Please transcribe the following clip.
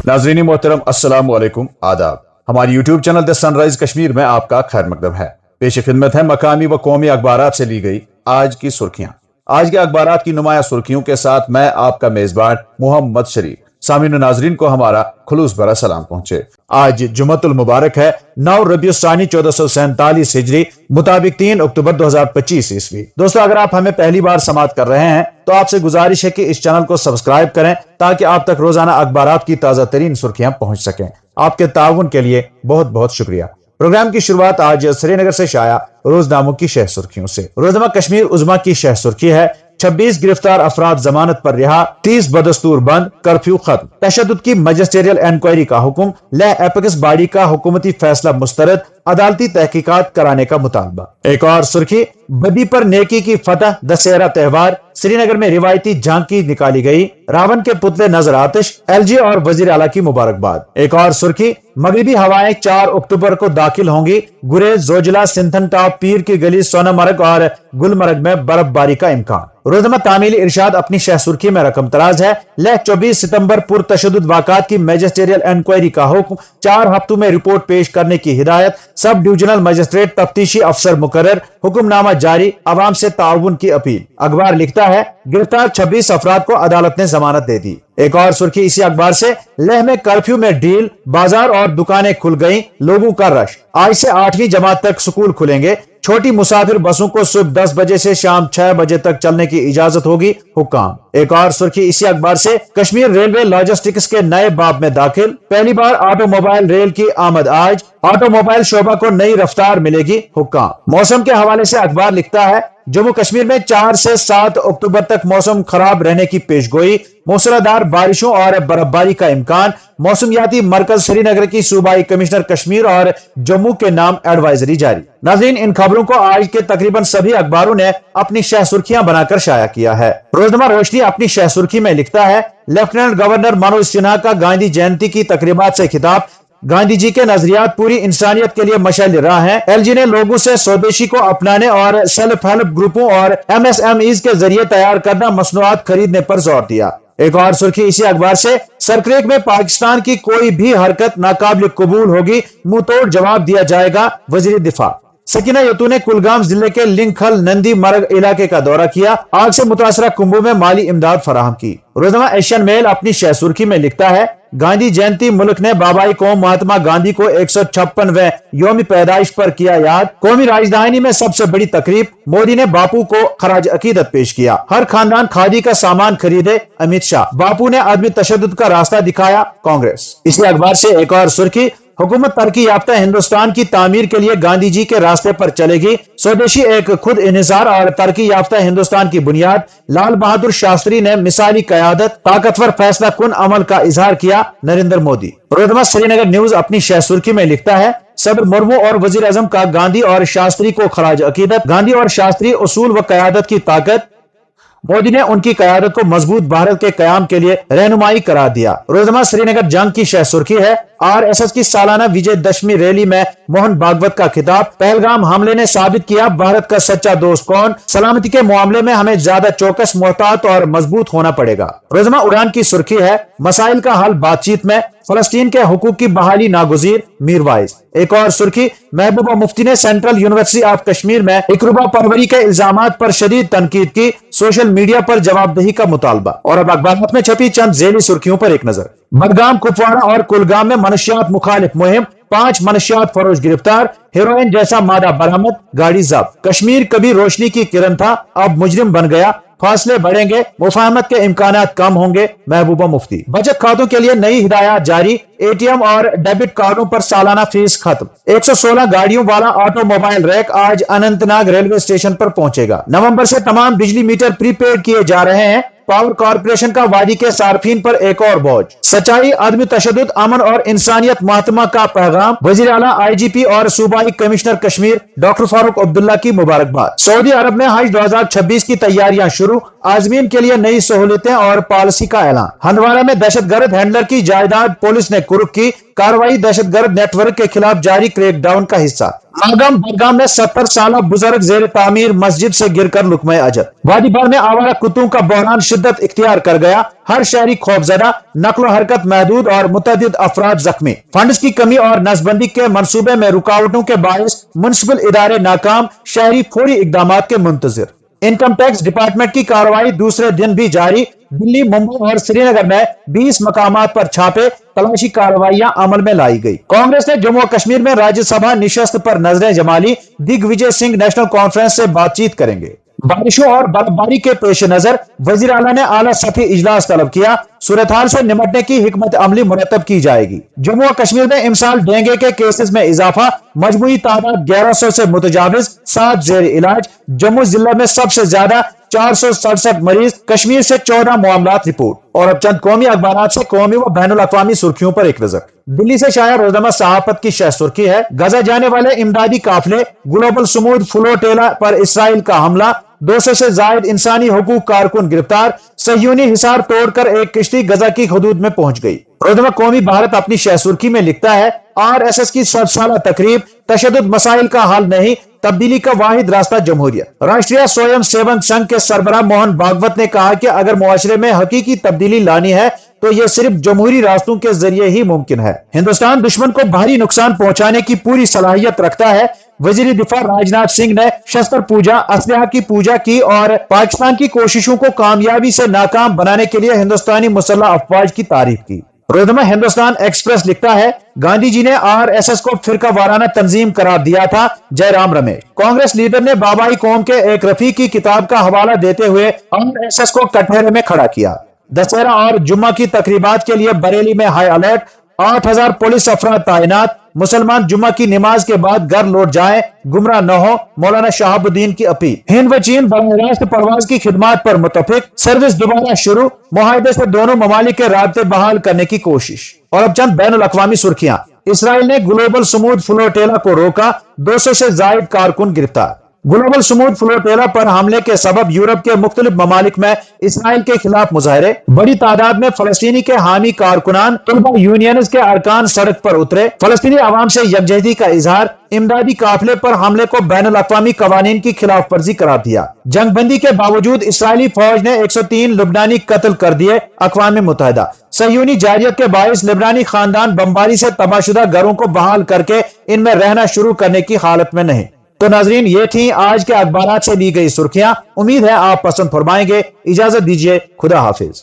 नाज़रीन मोहतरम अस्सलाम वालेकुम आदाब। हमारी YouTube channel the sunrise Kashmir में आपका खैर मकदम है। पेश खिदमत है मकामी व कौमी अखबारात से ली गई आज की सुर्खियां। आज के अखबारात की नुमाया सुर्खियों के साथ मैं आपका मेजबान मोहम्मद शरीफ। सामीन नाजरीन को हमारा खुलूस भरा सलाम पहुंचे। आज जुमतुल मुबारक है 9 रबीउल सानी 1447 हिजरी मुताबिक 3 अक्टूबर 2025 ईस्वी। दोस्तों, अगर आप हमें पहली बार समाअत कर रहे हैं तो आपसे गुजारिश है कि इस चैनल को सब्सक्राइब करें ताकि आप तक रोजाना अखबारात की ताजा तरीन सुर्खियां पहुंच सकें। आपके ताउन के लिए बहुत बहुत शुक्रिया। प्रोग्राम की शुरुआत आज श्रीनगर से शाया रोजनामों की शह सुर्खियों से। रोजनामा कश्मीर उज़्मा की शह सुर्खी है 26 गिरफ्तार अफराद जमानत पर रिहा, 30 बदस्तूर बंद, कर्फ्यू खत्म, तशद्दुद की मजिस्ट्रियल इंक्वायरी का हुक्म, लेह एपेक्स बॉडी का हुकूमती फैसला मुस्तरद, अदालती तहकीकात कराने का मुतालबा। एक और सुर्खी बदी पर नेकी की फतह, दशहरा त्योहार, श्रीनगर में रिवायती झांकी निकाली गई, रावण के पुतले नजर आतिश, एलजी और वजीर आला की मुबारकबाद। एक और सुर्खी मगरिबी हवाएं 4 अक्टूबर को दाखिल होंगी, गुरेज, जोजिला, सिंथन टॉप, पीर की गली, सोनामर्ग और गुलमर्ग में बर्फबारी का इम्कान। रोजनामा तामीली इरशाद अपनी शह सुर्खी में रकम तराज है, लेह 24 सितंबर पुरतशद्दुद वाक़ात की मैजिस्ट्रियल इंक्वायरी का हुक्म, 4 हफ्तों में रिपोर्ट पेश करने की हिदायत, सब डिविजनल मजिस्ट्रेट तफ्तीशी अफसर मुकर्रर, हुक्मनामा जारी, अवाम से ताउन की अपील। अखबार लिखता है गिरफ्तार 26 अफराद को अदालत ने जमानत दे दी। एक और सुर्खी इसी अखबार से, लेह में कर्फ्यू में ढील, बाजार और दुकानें खुल गईं, लोगों का रश। आज से 8वीं जमात तक स्कूल खुलेंगे, छोटी मुसाफिर बसों को सुबह 10 बजे से शाम 6 बजे तक चलने की इजाजत होगी, हुक्म। एक और सुर्खी इसी अखबार से, कश्मीर रेलवे लॉजिस्टिक्स के नए बाब में दाखिल, पहली बार ऑटोमोबाइल रेल की आमद आज, ऑटोमोबाइल शोबा को नई रफ्तार मिलेगी, हुक्म। मौसम के हवाले से अखबार लिखता है जम्मू कश्मीर में 4 से 7 अक्टूबर तक मौसम खराब रहने की पेशगोई, मूसलाधार बारिशों और बर्फबारी का इम्कान, मौसमियाती मरकज श्रीनगर की सूबाई कमिश्नर कश्मीर और जम्मू के नाम एडवाइजरी जारी। नाज़रीन, इन खबरों को आज के तकरीबन सभी अखबारों ने अपनी शह सुर्खियां बनाकर शाया किया है। रोजनामा रोशनी अपनी शह सुर्खी में लिखता है लेफ्टिनेंट गवर्नर मनोज सिन्हा का गांधी जयंती की तकरीबात से खिताब, गांधी जी के नजरियात पूरी इंसानियत के लिए मशाल राह हैं। एलजी ने लोगों से स्वदेशी को अपनाने और सेल्फ हेल्प ग्रुपों और एमएसएमईज के जरिए तैयार करना मसनूआत खरीदने पर जोर दिया। एक और सुर्खी इसी अखबार से, सरक्रेक में पाकिस्तान की कोई भी हरकत नाकाबिल कबूल होगी, मुंह तोड़ जवाब दिया जाएगा, वजीर दिफा। सकीना यतू ने कुलगाम जिले के लिंगखल नंदी मर्ग इलाके का दौरा किया, आग से मुतासरा कुंभों में माली इमदाद फराहम की। रोजनामा एशियन मेल अपनी शह सुर्खी में लिखता है गांधी जयंती, मुल्क ने बाबाई कौम महात्मा गांधी को 156वें यौम पैदाइश पर किया याद, कौमी राजधानी में सबसे बड़ी तकरीब, मोदी ने बापू को खराज अकीदत पेश किया, हर खानदान खादी का सामान खरीदे, अमित शाह, बापू ने आदमी तशद्दुद का रास्ता दिखाया, कांग्रेस। इसी अखबार से एक और सुर्खी हुकूमत तरक्की याफ्ता हिंदुस्तान की तामीर के लिए गांधी जी के रास्ते पर चलेगी, स्वदेशी एक खुद इन्हिसार और तरक्की याफ्ता हिंदुस्तान की बुनियाद, लाल बहादुर शास्त्री ने मिसाली कयादत, ताकतवर फैसला कुन अमल का इजहार किया, नरेंद्र मोदी। रोजनामा श्रीनगर न्यूज अपनी शह सुर्खी में लिखता है सदर मुर्मू और वजीर आजम का गांधी और शास्त्री को खराज अकीदत, गांधी और शास्त्री उसूल व कयादत की ताकत, मोदी ने उनकी कयादत को मजबूत भारत के कयाम के लिए रहनुमाई करार दिया। रोजनामा श्रीनगर जंग की शह सुर्खी है आरएसएस की सालाना विजयदशमी रैली में मोहन भागवत का खिताब, पहलगाम हमले ने साबित किया भारत का सच्चा दोस्त कौन, सलामती के मामले में हमें ज्यादा चौकस, मोहतात और मजबूत होना पड़ेगा। रोजनामा उड़ान की सुर्खी है मसाइल का हल बातचीत में, फलस्तीन के हुकूक की बहाली नागुजीर, मीरवाइज। एक और सुर्खी महबूबा मुफ्ती ने सेंट्रल यूनिवर्सिटी ऑफ कश्मीर में इकरूबा परवरी के इल्जामात पर शदीद तनकीद की, सोशल मीडिया पर जवाबदेही का मुतालबा। और अब अखबार में छपी चंद झेली सुर्खियों पर एक नजर। बडगाम, कुपवाड़ा और कुलगाम में मनशियात मुखालिफ मुहिम, 5 मनशियात फरोश गिरफ्तार, हेरोइन जैसा मादा बरामद, गाड़ी जब्त। कश्मीर कभी रोशनी की किरण था, अब मुजरिम बन गया, फासले बढ़ेंगे, मुफाहमत के इम्कानात कम होंगे, महबूबा मुफ्ती। बचत खातों के लिए नई हिदायत जारी, एटीएम और डेबिट कार्डों पर सालाना फीस खत्म। 116 गाड़ियों वाला ऑटोमोबाइल रैक आज अनंतनाग रेलवे स्टेशन पर पहुंचेगा। नवंबर से तमाम बिजली मीटर प्रीपेड किए जा रहे हैं, पावर कॉर्पोरेशन का वादी के सार्फिन पर एक और बोझ। सच्चाई, आदमी तशद्दुद, अमन और इंसानियत महात्मा का पैगाम, वजीर आला, आईजीपी और सूबाई कमिश्नर कश्मीर डॉक्टर फारूक अब्दुल्ला की मुबारकबाद। सऊदी अरब में हज 2026 की तैयारियां शुरू, आजमीन के लिए नई सहूलतें और पॉलिसी का ऐलान। हंदवाड़ा में दहशतगर्द हैंडलर की जायदाद पुलिस ने कुर्क की, कार्रवाई दहशतगर्द नेटवर्क के खिलाफ जारी क्रैकडाउन का हिस्सा। मागम बडगाम में 70 साल बुजुर्ग जेर तामीर मस्जिद से गिरकर लुकमे अजब। वादी भर में आवारा कुत्तों का बहरान शुरू शिद्दत इख्तियार कर गया। हर शहरी खौफजदा, नकलो हरकत महदूद और मुतअद्दिद अफराद जख्मी। फंड्स की कमी और नसबंदी के मंसूबे में रुकावटों के बायस मुनिसिपल इदारे नाकाम, शहरी फौरी इकदाम के मुंतजिर। इनकम टैक्स डिपार्टमेंट की कार्रवाई दूसरे दिन भी जारी। दिल्ली, मुंबई और श्रीनगर में 20 मकामात पर छापे, तलाशी कार्रवाइयां अमल में लाई गई। कांग्रेस ने जम्मू और कश्मीर में राज्यसभा निशस्त पर नजरें जमा ली। दिग्विजय सिंह नेशनल कॉन्फ्रेंस से बातचीत करेंगे। बारिशों और बर्फबारी के पेश नजर वजीर आला ने आला सतही इजलास तलब किया। सूरत हाल से निपटने की हिकमत अमली मुरतब की जाएगी। जम्मू और कश्मीर में इमसाल डेंगू के केसेस में इजाफा, मजमूई तादाद 1100 से मुतजाविज, 7 जेर इलाज। जम्मू जिला में सबसे ज्यादा 467 मरीज, कश्मीर से 14 मामलात रिपोर्ट। और अब चंद कौमी अखबार से कौमी व बैनुल अक़वामी सुर्खियों पर एक नजर। दिल्ली से शाया रोजनामा सहाफत की शह सुर्खी है, गजा जाने वाले इमदादी काफिले, ग्लोबल स्मूथ फ्लोटेला पर इसराइल का हमला, 200 से जायद इंसानी हुकूक कारकुन गिरफ्तार, सह्यूनी हिसार तोड़कर एक किश्ती गजा की हदूद में पहुंच गई। रोजनामा कौमी भारत अपनी शह सुर्खी में लिखता है, RSS की 100 साला तकरीब, तशद्दुद मसाइल का हल नहीं, तब्दीली का वाहिद रास्ता जमहूरियत। राष्ट्रीय स्वयं सेवक संघ के सरबराह मोहन भागवत ने कहा कि अगर मुआशरे में हकीकी तब्दीली लानी है तो यह सिर्फ जमहूरी रास्तों के जरिए ही मुमकिन है। हिंदुस्तान दुश्मन को भारी नुकसान पहुंचाने की पूरी सलाहियत रखता है। वजीर दिफा राजनाथ सिंह ने शस्त्र पूजा, असलहा की पूजा की और पाकिस्तान की कोशिशों को कामयाबी से नाकाम बनाने के लिए हिंदुस्तानी मुसल्लह अफवाज की तारीफ की। रोजनामा हिंदुस्तान एक्सप्रेस लिखता है, गांधी जी ने RSS को फिरका वाराना तंजीम करार दिया था, जयराम रमेश। कांग्रेस लीडर ने बाबाई कौम के एक रफी की किताब का हवाला देते हुए RSS को कटघरे में खड़ा किया। दशहरा और जुम्मा की तकरीबात के लिए बरेली में हाई अलर्ट, 8000 पुलिस अफराद तैनात। मुसलमान जुम्मा की नमाज के बाद घर लौट जाएं, गुमराह न हो, मौलाना शहाबुद्दीन की अपील। हिंद व चीन बराह परवाज की खिदमात पर मुतफिक, सर्विस दोबारा शुरू, मुआहदे से दोनों ममालिक के राब्ते बहाल करने की कोशिश। और अब चंद बैनुल अक़वामी सुर्खियां। इसराइल ने ग्लोबल स्मूथ फ्लोटेला को रोका, 200 से जायद कारकुन गिरफ्तार। ग्लोबल स्मूथ फ्लोटेला पर हमले के सबब यूरोप के मुख्तलिफ ममालिक में इसराइल के खिलाफ मुजाहरे, बड़ी तादाद में फलस्तीनी के हामी कारकुनान, तलबा यूनियन के अरकान सड़क पर उतरे, फलस्तीनी अवाम से यकजहती का इजहार। इमदादी काफिले पर हमले को बैनुल अक़वामी कवानीन की खिलाफ वर्जी करार दिया। जंगबंदी के बावजूद इसराइली फौज ने 103 लुबनानी कत्ल कर दिए, अक़वाम मुत्तहिदा। सह्यूनी जारियत के बायस लिबनानी खानदान बमबारी से तबाहशुदा घरों को बहाल करके इनमें रहना शुरू करने की हालत में नहीं। तो नाजरीन, ये थी आज के अखबार से ली गई सुर्खियां। उम्मीद है आप पसंद फरमाएंगे। इजाजत दीजिए, खुदा हाफिज।